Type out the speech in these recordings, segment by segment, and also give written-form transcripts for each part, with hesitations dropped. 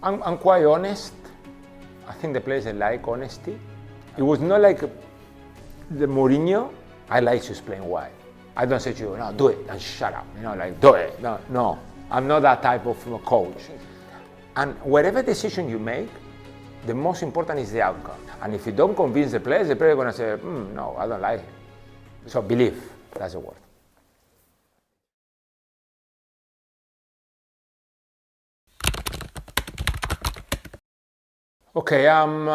I'm quite honest. I think the players like honesty. It was not like the Mourinho. I like to explain why. I don't say to you, no, do it and shut up. Like do it. No. I'm not that type of coach. And whatever decision you make, the most important is the outcome. And if you don't convince the players are going to say, no, I don't like it. So believe, that's the word. Okay, I'm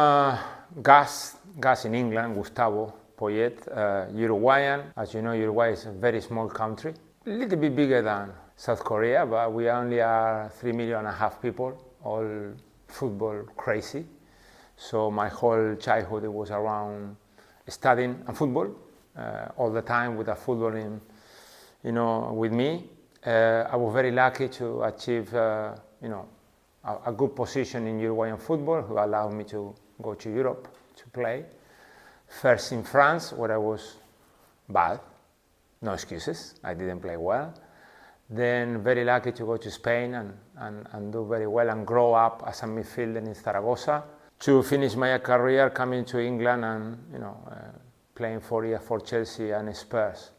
Gus in England, Gustavo Poyet, Uruguayan. As you know, Uruguay is a very small country, a little bit bigger than South Korea, but we only are 3.5 million people, all football crazy. So my whole childhood it was around studying and football, all the time with the football with me. I was very lucky to achieve, a good position in Uruguayan football, who allowed me to go to Europe to play. First in France, where I was bad, no excuses, I didn't play well. Then very lucky to go to Spain and do very well and grow up as a midfielder in Zaragoza. To finish my career coming to England and playing 4 years for Chelsea and Spurs.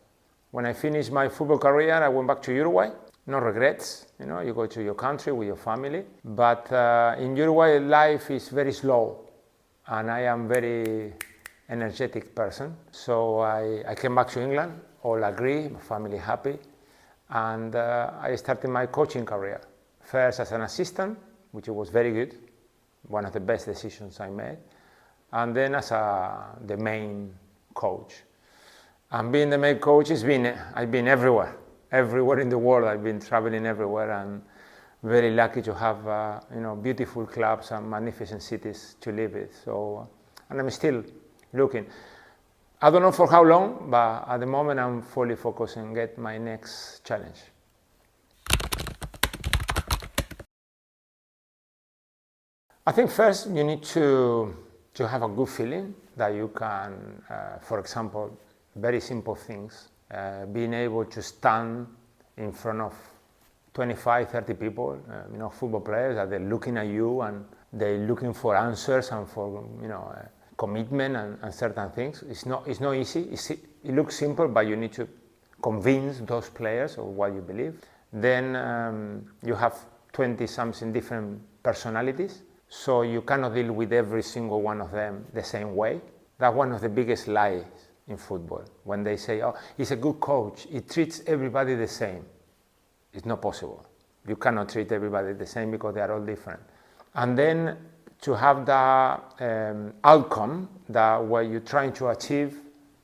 When I finished my football career, I went back to Uruguay. No regrets, you go to your country with your family. But in Uruguay, life is very slow, and I am very energetic person. So I came back to England, all agree, my family happy, and I started my coaching career. First as an assistant, which was very good, one of the best decisions I made, and then as the main coach. And being the main coach, I've been everywhere in the world. I've been traveling everywhere, and very lucky to have beautiful clubs and magnificent cities to live in. So, and I'm still looking. I don't know for how long, but at the moment I'm fully focused on get my next challenge. I think first you need to have a good feeling that you can, for example, very simple things, being able to stand in front of 25, 30 people, football players, that they're looking at you and they're looking for answers and for, commitment and certain things. It's not easy. It looks simple, but you need to convince those players of what you believe. Then you have 20-something different personalities, so you cannot deal with every single one of them the same way. That's one of the biggest lies in football, when they say, oh, he's a good coach, he treats everybody the same. It's not possible. You cannot treat everybody the same because they are all different. And then to have the outcome that what you're trying to achieve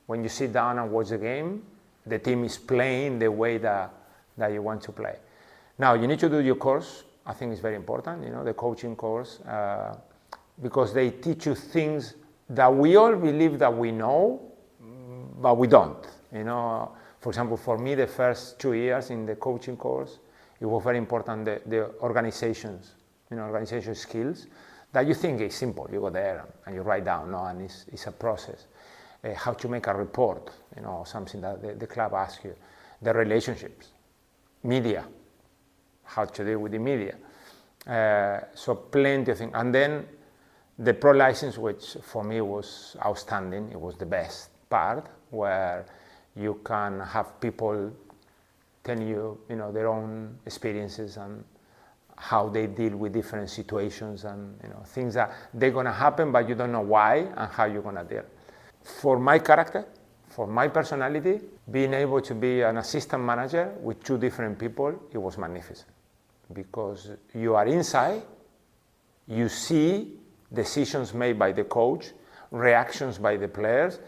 when you sit down and watch the game, the team is playing the way that you want to play. Now, you need to do your course. I think it's very important, the coaching course, because they teach you things that we all believe that we know, but we don't. For example, for me, the first 2 years in the coaching course, it was very important, the organizations, organization skills, that you think is simple. You go there and you write down, and it's a process. How to make a report, something that the club asks you. The relationships, media, how to deal with the media. So plenty of things. And then the pro license, which for me was outstanding. It was the best part, where you can have people tell you, their own experiences and how they deal with different situations and things that they're gonna happen, but you don't know why and how you're gonna deal. For my character, for my personality, being able to be an assistant manager with 2 different people, it was magnificent, because you are inside, you see decisions made by the coach, reactions by the players,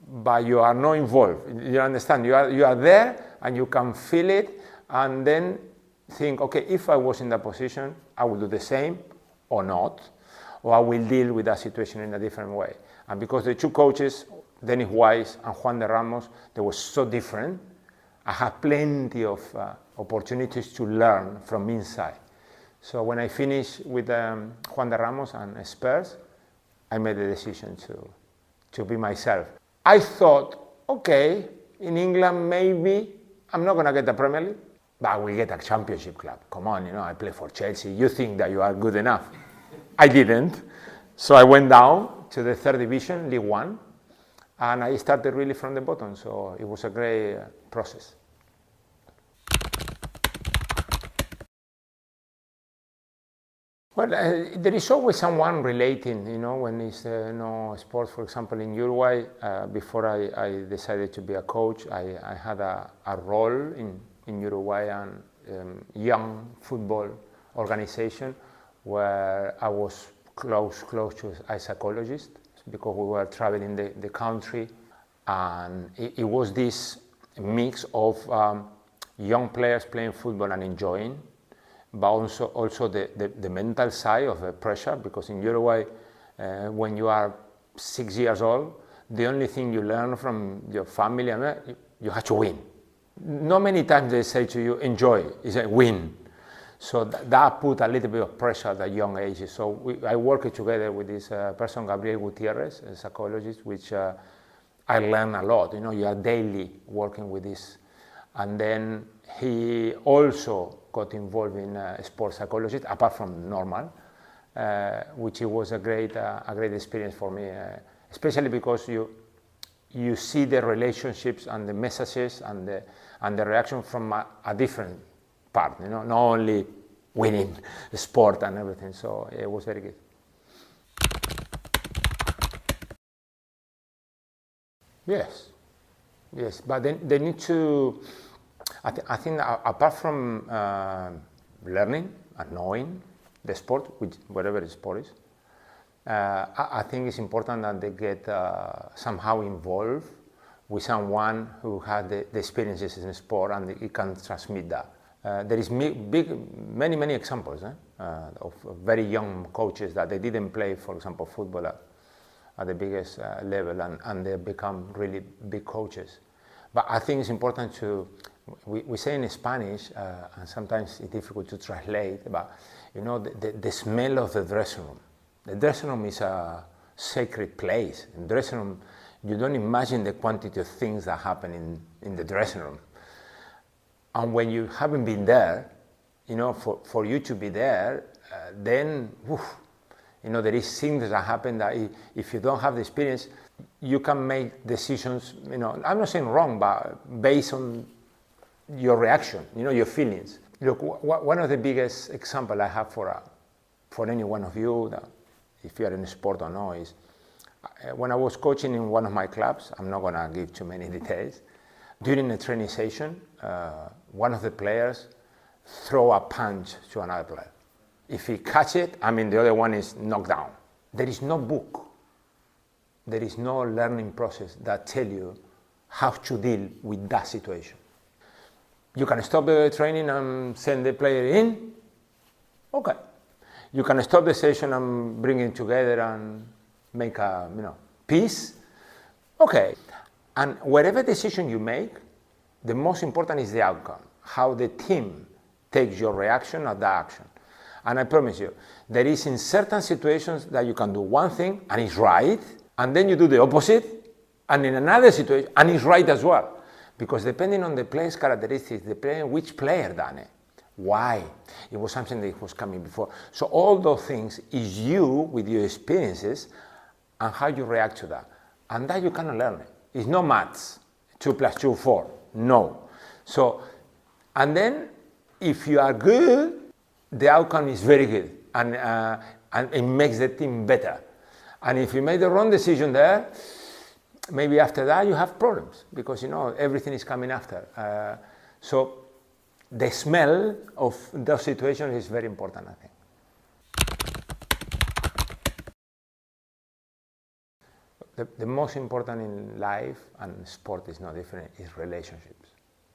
but you are not involved. You understand? You are there and you can feel it, and then think, okay, if I was in that position, I would do the same or not, or I will deal with that situation in a different way. And because the 2 coaches, Dennis Wise and Juan de Ramos, they were so different, I had plenty of opportunities to learn from inside. So when I finished with Juan de Ramos and Spurs, I made the decision to be myself. I thought, okay, in England maybe I'm not going to get the Premier League, but I will get a championship club. Come on, I play for Chelsea. You think that you are good enough. I didn't. So I went down to the third division, League One, and I started really from the bottom. So it was a great process. Well, there is always someone relating, when it's sports. For example, in Uruguay, before I decided to be a coach, I had a role in Uruguayan young football organization where I was close to a psychologist because we were traveling the country, and it was this mix of young players playing football and enjoying, but also the mental side of the pressure, because in Uruguay, when you are 6 years old, the only thing you learn from your family, you have to win. Not many times they say to you, enjoy, it's a win. So that put a little bit of pressure at a young age. So I worked together with this person, Gabriel Gutierrez, a psychologist, which I learned a lot. You are daily working with this. And then he also got involved in sports psychology, apart from normal, which was a great experience for me, especially because you see the relationships and the messages and the reaction from a different part, not only winning the sport and everything. So it was very good. Yes, but they need to. I think apart from learning and knowing the sport, whatever the sport is, I think it's important that they get somehow involved with someone who had the experiences in the sport and it can transmit that. There is many examples of very young coaches that they didn't play, for example, football at the biggest level, and they become really big coaches. But I think it's important to, we say in Spanish, and sometimes it's difficult to translate, but the smell of the dressing room. The dressing room is a sacred place. In the dressing room, you don't imagine the quantity of things that happen in the dressing room. And when you haven't been there, for you to be there, then, there is things that happen that if you don't have the experience, you can make decisions, I'm not saying wrong, but based on your reaction, your feelings. Look, one of the biggest examples I have for any one of you, that if you are in sport or not, is when I was coaching in one of my clubs, I'm not going to give too many details, during a training session, one of the players throw a punch to another player. If he catch it, the other one is knocked down. There is no book. There is no learning process that tell you how to deal with that situation. You can stop the training and send the player in. Okay. You can stop the session and bring it together and make a peace. Okay. And whatever decision you make, the most important is the outcome. How the team takes your reaction or that action. And I promise you, there is in certain situations that you can do one thing and it's right, and then you do the opposite, and in another situation, and it's right as well. Because depending on the player's characteristics, depending on which player done it, why, it was something that was coming before. So all those things is you with your experiences and how you react to that. And that you cannot learn it. It's not maths, 2 + 2 = 4, no. So, and then if you are good, the outcome is very good, and it makes the team better. And if you make the wrong decision there, maybe after that you have problems, because everything is coming after. So the smell of those situations is very important, I think. The most important in life, and sport is no different, is relationships.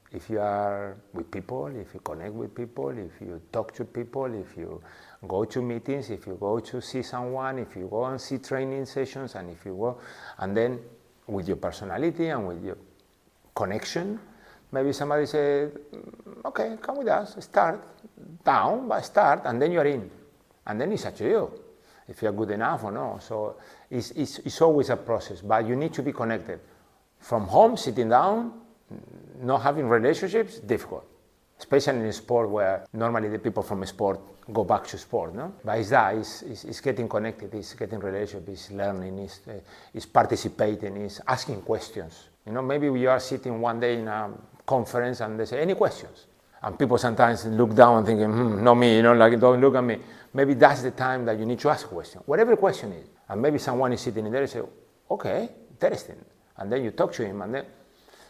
If you are with people, if you connect with people, if you talk to people, if you go to meetings, if you go to see someone, if you go and see training sessions, and if you go, and then with your personality and with your connection, maybe somebody said, okay, come with us, start down, but start, and then you're in. And then it's up to you, if you're good enough or not. So it's always a process, but you need to be connected. From home, sitting down, not having relationships, difficult. especially in sport where normally the people from sport go back to sport, no? But it's that, it's getting connected, it's getting relationship, it's learning, it's participating, it's asking questions. You know, maybe you are sitting one day in a conference and they say, any questions? And people sometimes look down thinking, not me, you know, like, don't look at me. Maybe that's the time that you need to ask a question, whatever the question is. And maybe someone is sitting in there and say, okay, interesting. And then you talk to him, and then,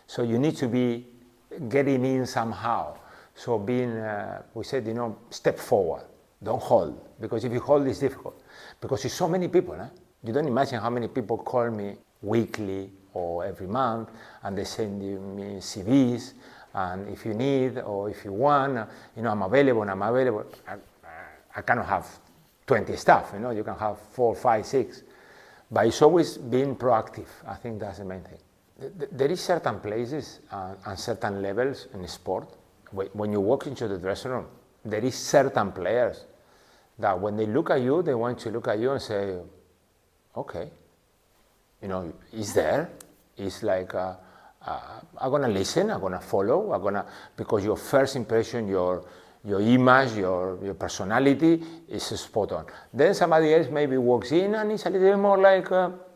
so you need to be getting in somehow. So being, we said, you know, step forward, don't hold, because if you hold, it's difficult. Because it's so many people, you don't imagine how many people call me weekly or every month, and they send me CVs, and if you need or if you want, you know, I'm available. I cannot have 20 staff, you know, you can have 4, 5, 6. But it's always being proactive. I think that's the main thing. There is certain places and certain levels in sport. When you walk into the dressing room, there is certain players that when they look at you, they want to look at you and say, okay, you know, he's there. It's like, I'm gonna listen, I'm gonna follow, because your first impression, your image, your personality is spot on. Then somebody else maybe walks in and it's a little bit more like,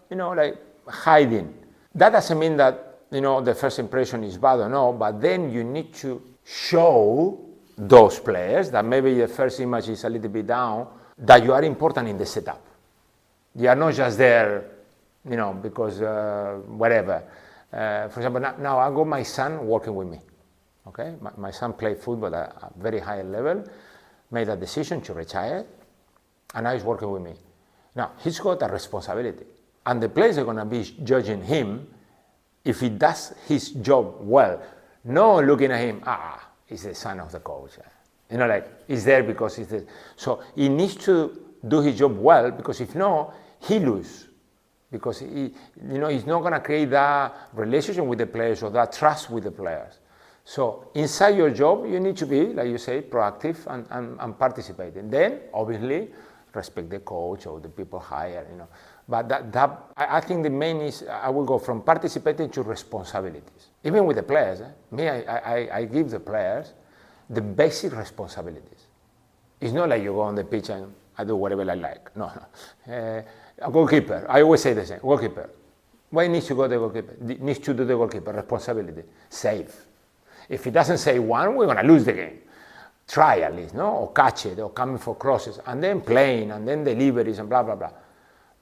you know, like hiding. That doesn't mean that, you know, the first impression is bad or no, but then you need to show those players that maybe the first image is a little bit down, that you are important in the setup. You are not just there, you know, because whatever. For example, now I got my son working with me. Okay, my son played football at a very high level, made a decision to retire, and now he's working with me. Now, he's got a responsibility, and the players are going to be judging him if he does his job well. No looking at him, he's the son of the coach. You know, like, he's there because he's there. So he needs to do his job well, because if not, he loses. Because he, you know, he's not going to create that relationship with the players or that trust with the players. So inside your job, you need to be, like you say, proactive and participating. Then, obviously, respect the coach or the people hired, you know. But I think the main is, I will go from participating to responsibilities. Even with the players, me, I give the players the basic responsibilities. It's not like you go on the pitch and I do whatever I like. No. A goalkeeper, I always say the same, goalkeeper. Why needs to go the goalkeeper? Needs to do the goalkeeper, responsibility, save. If he doesn't save one, we're gonna lose the game. Try at least, no? Or catch it, or coming for crosses, and then playing, and then deliveries, and blah, blah, blah.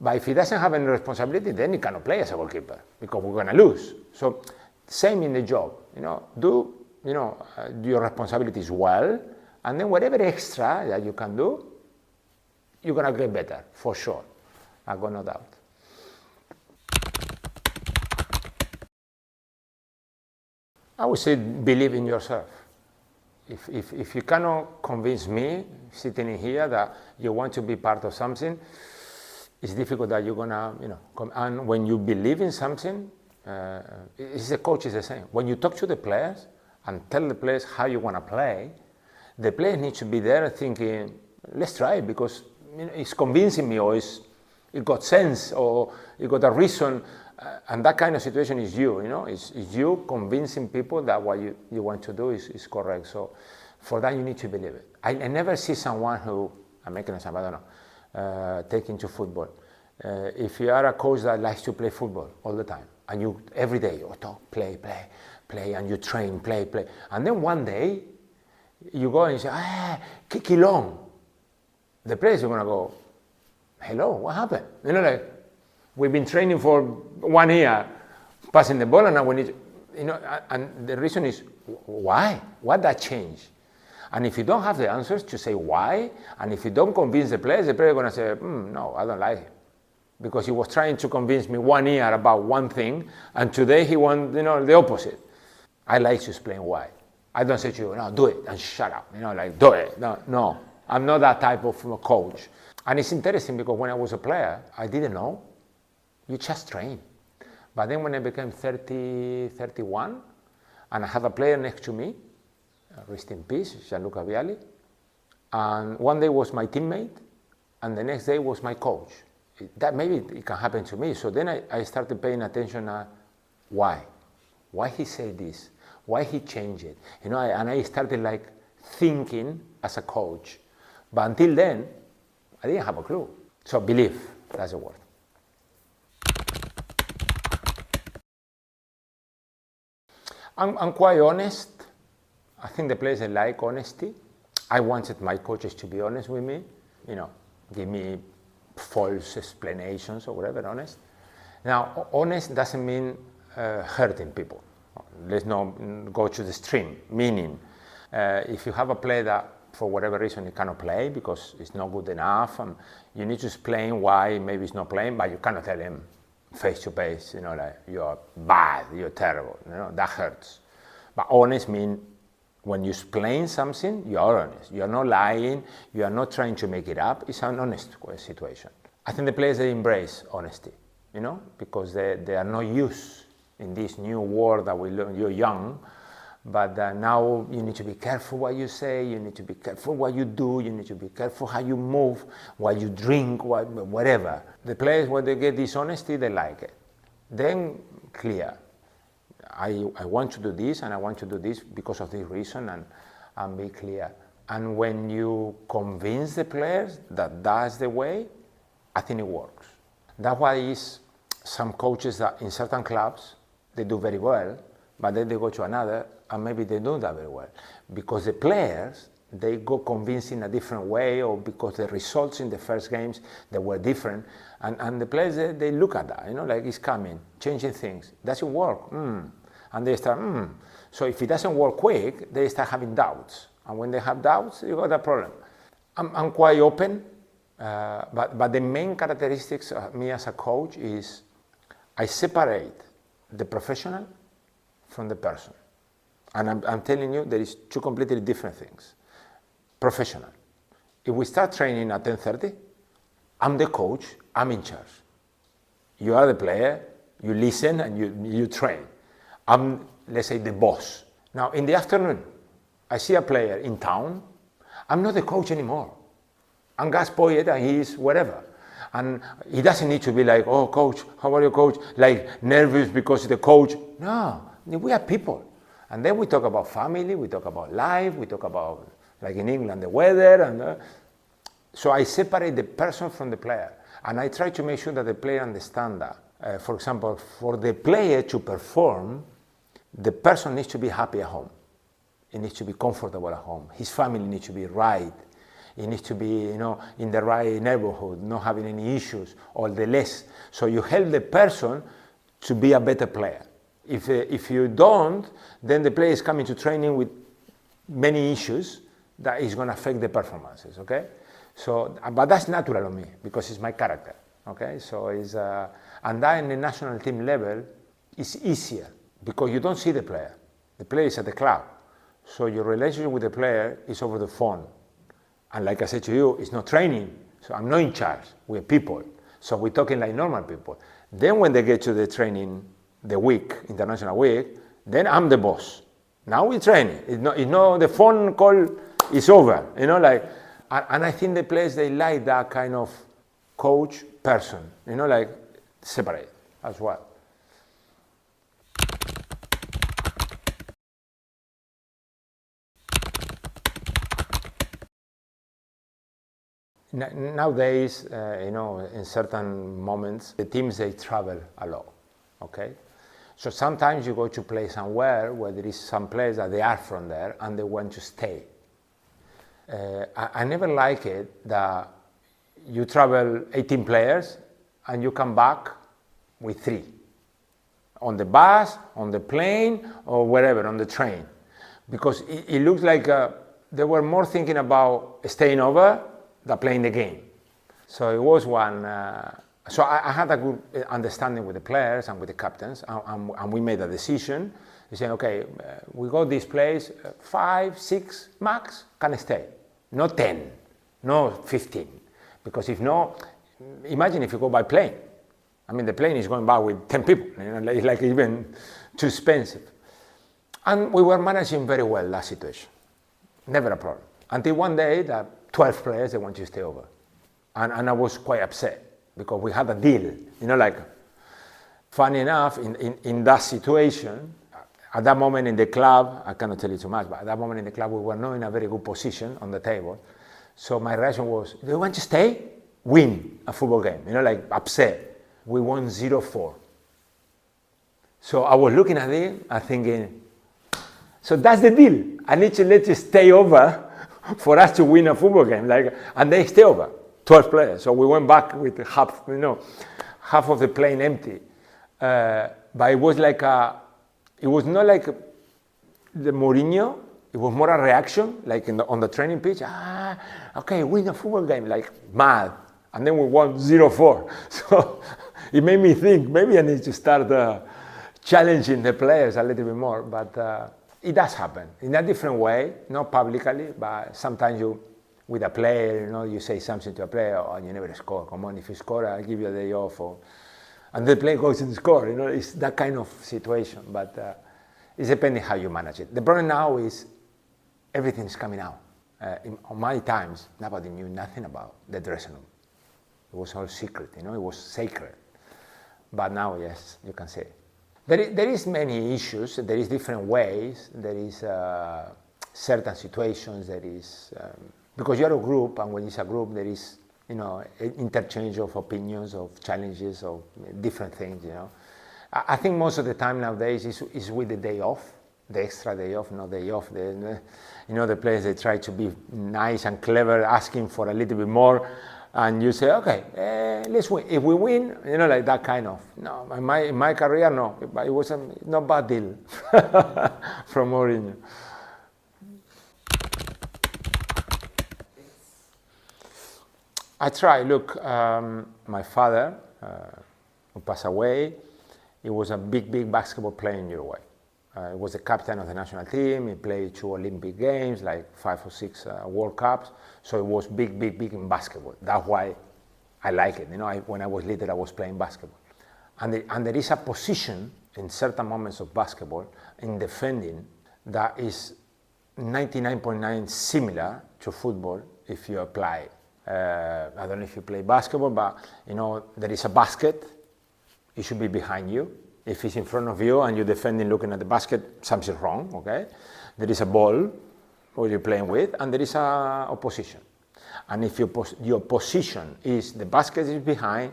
But if he doesn't have any responsibility, then he cannot play as a goalkeeper, because we're gonna lose. So, same in the job, you know, do your responsibilities well, and then whatever extra that you can do, you're gonna get better, for sure. I got no doubt. I would say believe in yourself. If you cannot convince me, sitting in here, that you want to be part of something, it's difficult that you're gonna, you know, come. And when you believe in something, it's the coach is the same. When you talk to the players and tell the players how you wanna play, the players need to be there thinking, let's try it, because, you know, it's convincing me, or it got sense, or it got a reason, and that kind of situation is you know, it's you convincing people that what you want to do is correct. So for that you need to believe it. I never see someone who, I'm making an example, I don't know, taking to football. If you are a coach that likes to play football all the time, and you every day you talk, play, and you train, play, and then one day you go and you say, kick it long. The players are gonna go, hello, what happened? You know, like, we've been training for 1 year, passing the ball, and now we need, you know, and the reason is, why? What that change? And if you don't have the answers to say why, and if you don't convince the players are going to say, no, I don't like it. Because he was trying to convince me 1 year about one thing, and today he wants, you know, the opposite. I like to explain why. I don't say to you, no, do it, and shut up. You know, like, do it. No, I'm not that type of coach. And it's interesting because when I was a player, I didn't know. You just train. But then when I became 30, 31, and I had a player next to me, rest in peace, Gianluca Vialli, and one day was my teammate, and the next day was my coach. That maybe it can happen to me. So then I started paying attention at why he said this, why he changed it. You know, and I started like thinking as a coach. But until then, I didn't have a clue. So believe, that's the word. I'm quite honest. I think the players like honesty. I wanted my coaches to be honest with me, you know, give me false explanations or whatever, honest. Now, honest doesn't mean hurting people. Let's not go to the extreme, meaning if you have a player that for whatever reason he cannot play because it's not good enough, and you need to explain why maybe he's not playing, but you cannot tell him face to face, you know, like you're bad, you're terrible, you know, that hurts. But honest means when you explain something, you are honest. You are not lying, you are not trying to make it up, it's an honest situation. I think the players, they embrace honesty, you know, because they are not used in this new world that we learn. You're young, but now you need to be careful what you say, you need to be careful what you do, you need to be careful how you move, what you drink, whatever. The players, when they get this honesty, they like it. Then clear. I want to do this and I want to do this because of this reason, and be clear. And when you convince the players that that's the way, I think it works. That's why is some coaches that in certain clubs, they do very well, but then they go to another and maybe they don't do that very well. Because the players, they go convincing a different way, or because the results in the first games, they were different. And the players, they look at that, you know, like it's coming, changing things. Does it work? And they start, So if it doesn't work quick, they start having doubts. And when they have doubts, you got a problem. I'm quite open, but the main characteristics of me as a coach is I separate the professional from the person. And I'm telling you, there is two completely different things. Professional. If we start training at 10:30, I'm the coach, I'm in charge. You are the player, you listen and you train. I'm, let's say, the boss. Now, in the afternoon, I see a player in town, I'm not the coach anymore. I'm Gus Poyet and he's whatever. And he doesn't need to be like, oh, coach, how are you, coach? Like, nervous because the coach. No, we are people. And then we talk about family, we talk about life, we talk about, like in England, the weather. And so I separate the person from the player. And I try to make sure that the player understands that. For example, for the player to perform, the person needs to be happy at home. He needs to be comfortable at home. His family needs to be right. He needs to be, you know, in the right neighborhood, not having any issues, all the less. So you help the person to be a better player. If you don't, then the player is coming to training with many issues that is going to affect the performances, okay? So, but that's natural on me because it's my character, okay? So it's, and that in the national team level is easier because you don't see the player. The player is at the club. So your relationship with the player is over the phone. And like I said to you, it's not training. So I'm not in charge. We're people. So we're talking like normal people. Then when they get to the training, the week, international week, then I'm the boss. Now we're training. It's not the phone call is over. You know, like, and I think the players, they like that kind of coach person. You know, like separate as well. Nowadays, you know, in certain moments, the teams, they travel a lot, okay? So sometimes you go to play somewhere where there is some players that they are from there and they want to stay. I never like it that you travel 18 players and you come back with 3. On the bus, on the plane, or wherever, on the train. Because it looks like they were more thinking about staying over than playing the game. So it was one, so I had a good understanding with the players and with the captains, and we made a decision. We said, okay, we go this place, 5, 6 max can stay, not 10, not 15. Because if not, imagine if you go by plane. I mean, the plane is going back with 10 people, you know, it's like even too expensive. And we were managing very well that situation, never a problem. Until one day that 12 players, they want to stay over. And I was quite upset because we had a deal, you know, like, funny enough, in that situation, At that moment in the club, I cannot tell you too much, but at that moment in the club, we were not in a very good position on the table. So my reaction was, do you want to stay? Win a football game, like upset. We won 0-4. So I was looking at it, I'm thinking, so that's the deal. I need to let you stay over for us to win a football game. And they stay over, 12 players. So we went back with half of the plane empty. But it was it was not like the Mourinho. It was more a reaction, on the training pitch. Okay, win a football game, mad. And then we won 0-4. So it made me think, maybe I need to start challenging the players a little bit more. But it does happen in a different way, not publicly, but sometimes with a player, you say something to a player, oh, you never score. Come on, if you score, I'll give you a day off. And the player goes and scores. It's that kind of situation. But it's depending how you manage it. The problem now is everything's coming out. In my times, nobody knew nothing about the dressing room. It was all secret, it was sacred. But now, yes, you can say. There is many issues, there is different ways, there is certain situations, there is, because you're a group, and when it's a group, there is, interchange of opinions, of challenges, of different things, I think most of the time nowadays is with the day off, the extra day off, no day off. The players, they try to be nice and clever, asking for a little bit more, and you say, okay, let's win. If we win, like that kind of. No, in my career, no, but it was not bad deal from Mourinho. I try. Look, my father, who passed away, he was a big basketball player in Uruguay. He was the captain of the national team. He played 2 Olympic games, 5 or 6 World Cups. So it was big in basketball. That's why I like it. When I was little, I was playing basketball. And there is a position in certain moments of basketball in defending that is 99.9 similar to football if you apply. I don't know if you play basketball, but there is a basket. It should be behind you. If it's in front of you and you're defending looking at the basket, something's wrong, okay? There is a ball who you're playing with, and there is a opposition. And if your position is the basket is behind,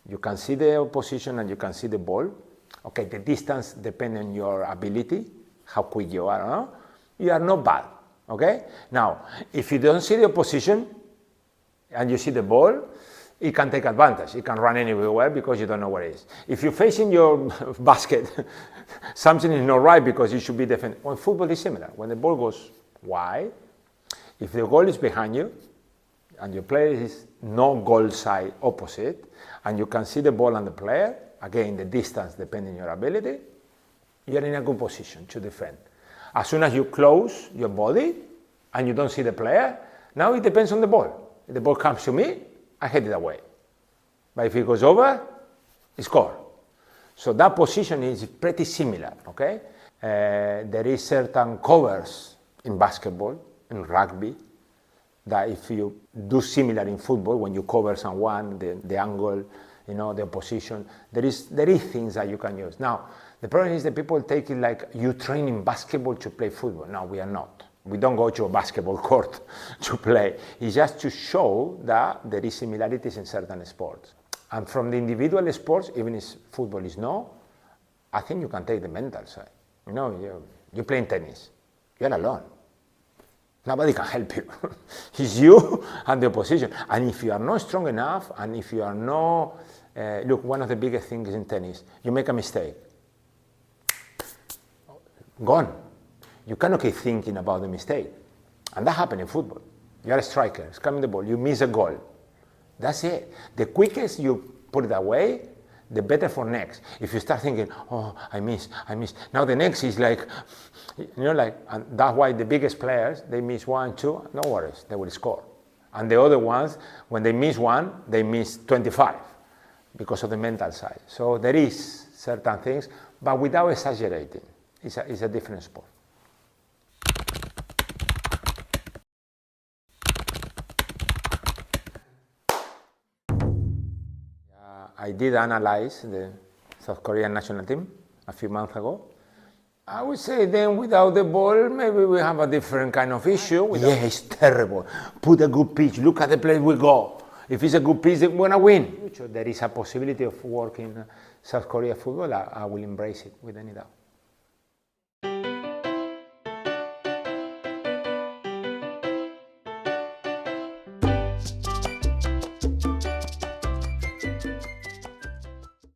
you can see the opposition and you can see the ball. Okay, the distance depends on your ability, how quick you are, no? You are not bad, okay? Now, if you don't see the opposition and you see the ball, it can take advantage. It can run anywhere because you don't know where it is. If you're facing your basket, something is not right because you should be defending. Well, football is similar. When the ball goes wide, if the goal is behind you and your player is no goal side opposite, and you can see the ball and the player, again, the distance depending on your ability, you're in a good position to defend. As soon as you close your body and you don't see the player, now it depends on the ball. If the ball comes to me, I head it away. But if it goes over, it's score. So that position is pretty similar, okay? There is certain covers in basketball, in rugby, that if you do similar in football, when you cover someone, the angle, the position, there is things that you can use. Now, the problem is that people take it like you train in basketball to play football. No, we are not. We don't go to a basketball court to play. It's just to show that there is similarities in certain sports. And from the individual sports, even if football is no, I think you can take the mental side. You're playing tennis. You're alone. Nobody can help you. It's you and the opposition. And if you are not strong enough, and if you are not... look, one of the biggest things in tennis, you make a mistake. Gone. You cannot keep thinking about the mistake. And that happens in football. You're a striker, it's coming the ball, you miss a goal. That's it. The quickest you put it away, the better for next. If you start thinking, oh, I miss. Now the next is and that's why the biggest players, they miss 1, 2, no worries, they will score. And the other ones, when they miss 1, they miss 25 because of the mental side. So there is certain things, but without exaggerating. It's a different sport. I did analyze the South Korean national team a few months ago, I would say then without the ball, maybe we have a different kind of issue. Yeah, it's terrible. Put a good pitch. Look at the place we go. If it's a good pitch, we're going to win. There is a possibility of working South Korea football. I will embrace it with any doubt.